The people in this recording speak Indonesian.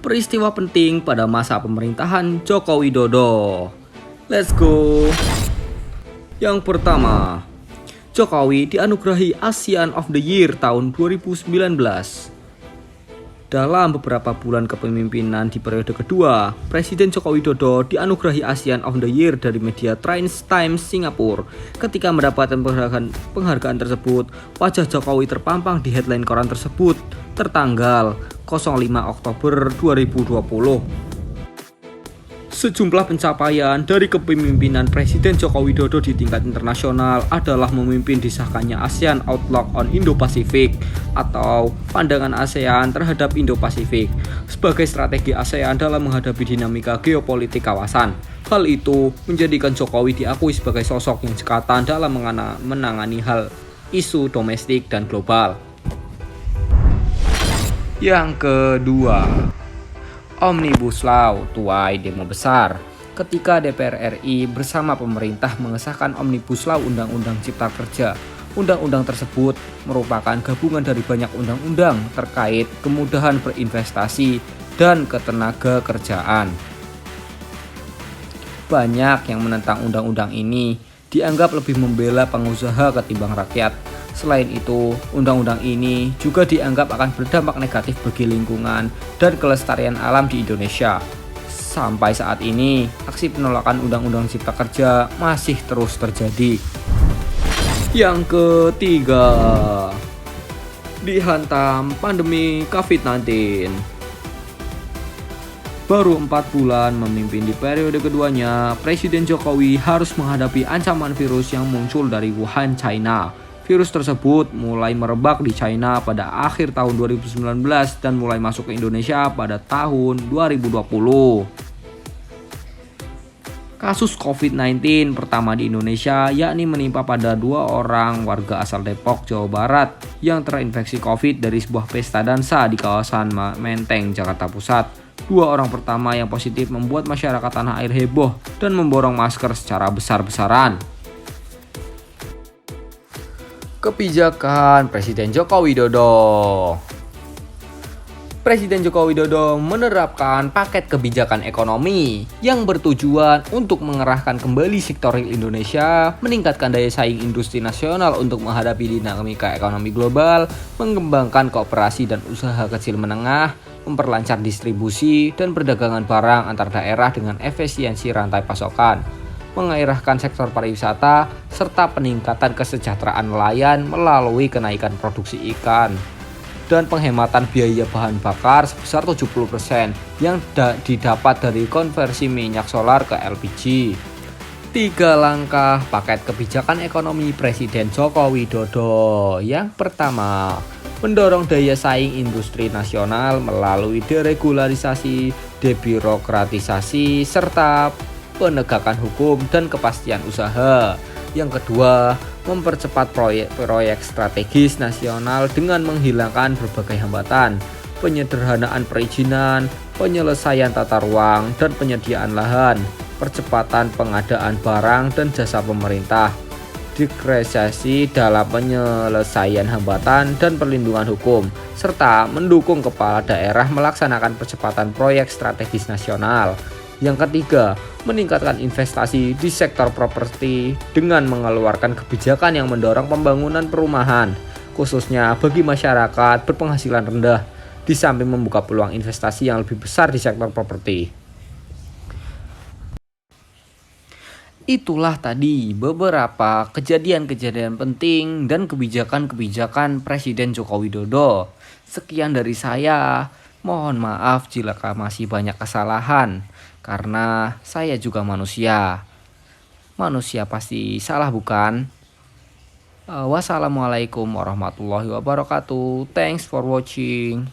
peristiwa penting pada masa pemerintahan Joko Widodo. Let's go. Yang pertama, Jokowi dianugerahi ASEAN of the Year tahun 2019. Dalam beberapa bulan kepemimpinan di periode kedua, Presiden Joko Widodo dianugerahi ASEAN of the Year dari media Times Singapura. Ketika mendapatkan penghargaan tersebut, wajah Jokowi terpampang di headline koran tersebut tertanggal 05 Oktober 2020. Sejumlah pencapaian dari kepemimpinan Presiden Joko Widodo di tingkat internasional adalah memimpin disahkannya ASEAN Outlook on Indo-Pacific atau pandangan ASEAN terhadap Indo-Pasifik sebagai strategi ASEAN dalam menghadapi dinamika geopolitik kawasan. Hal itu menjadikan Jokowi diakui sebagai sosok yang cekatan dalam menangani hal isu domestik dan global. Yang kedua, Omnibus Law tuai demo besar. Ketika DPR RI bersama pemerintah mengesahkan Omnibus Law Undang-Undang Cipta Kerja. Undang-undang tersebut merupakan gabungan dari banyak undang-undang terkait kemudahan berinvestasi dan ketenaga kerjaan. Banyak yang menentang undang-undang ini dianggap lebih membela pengusaha ketimbang rakyat. Selain itu, undang-undang ini juga dianggap akan berdampak negatif bagi lingkungan dan kelestarian alam di Indonesia. Sampai saat ini, aksi penolakan Undang-Undang Cipta Kerja masih terus terjadi. Yang ketiga, dihantam pandemi COVID-19. Baru 4 bulan memimpin di periode keduanya, Presiden Jokowi harus menghadapi ancaman virus yang muncul dari Wuhan, China. Virus tersebut mulai merebak di China pada akhir tahun 2019 dan mulai masuk ke Indonesia pada tahun 2020. Kasus COVID-19 pertama di Indonesia yakni menimpa pada 2 orang warga asal Depok, Jawa Barat yang terinfeksi COVID dari sebuah pesta dansa di kawasan Menteng, Jakarta Pusat. 2 orang pertama yang positif membuat masyarakat tanah air heboh dan memborong masker secara besar-besaran. Kebijakan Presiden Joko Widodo. Presiden Joko Widodo menerapkan paket kebijakan ekonomi yang bertujuan untuk mengerahkan kembali sektor real Indonesia, meningkatkan daya saing industri nasional untuk menghadapi dinamika ekonomi global, mengembangkan kooperasi dan usaha kecil menengah, memperlancar distribusi dan perdagangan barang antar daerah dengan efisiensi rantai pasokan, mengairahkan sektor pariwisata, serta peningkatan kesejahteraan nelayan melalui kenaikan produksi ikan dan penghematan biaya bahan bakar sebesar 70% yang didapat dari konversi minyak solar ke LPG. 3 langkah paket kebijakan ekonomi Presiden Joko Widodo. Yang pertama, mendorong daya saing industri nasional melalui deregularisasi, debirokratisasi, serta penegakan hukum dan kepastian usaha. Yang kedua, mempercepat proyek strategis nasional dengan menghilangkan berbagai hambatan, penyederhanaan perizinan, penyelesaian tata ruang dan penyediaan lahan, percepatan pengadaan barang dan jasa pemerintah, diskretisasi dalam penyelesaian hambatan dan perlindungan hukum, serta mendukung kepala daerah melaksanakan percepatan proyek strategis nasional. Yang ketiga, meningkatkan investasi di sektor properti dengan mengeluarkan kebijakan yang mendorong pembangunan perumahan, khususnya bagi masyarakat berpenghasilan rendah, di samping membuka peluang investasi yang lebih besar di sektor properti. Itulah tadi beberapa kejadian-kejadian penting dan kebijakan-kebijakan Presiden Joko Widodo. Sekian dari saya. Mohon maaf jika masih banyak kesalahan, karena saya juga manusia. Manusia pasti salah, bukan? Wassalamualaikum warahmatullahi wabarakatuh. Thanks for watching.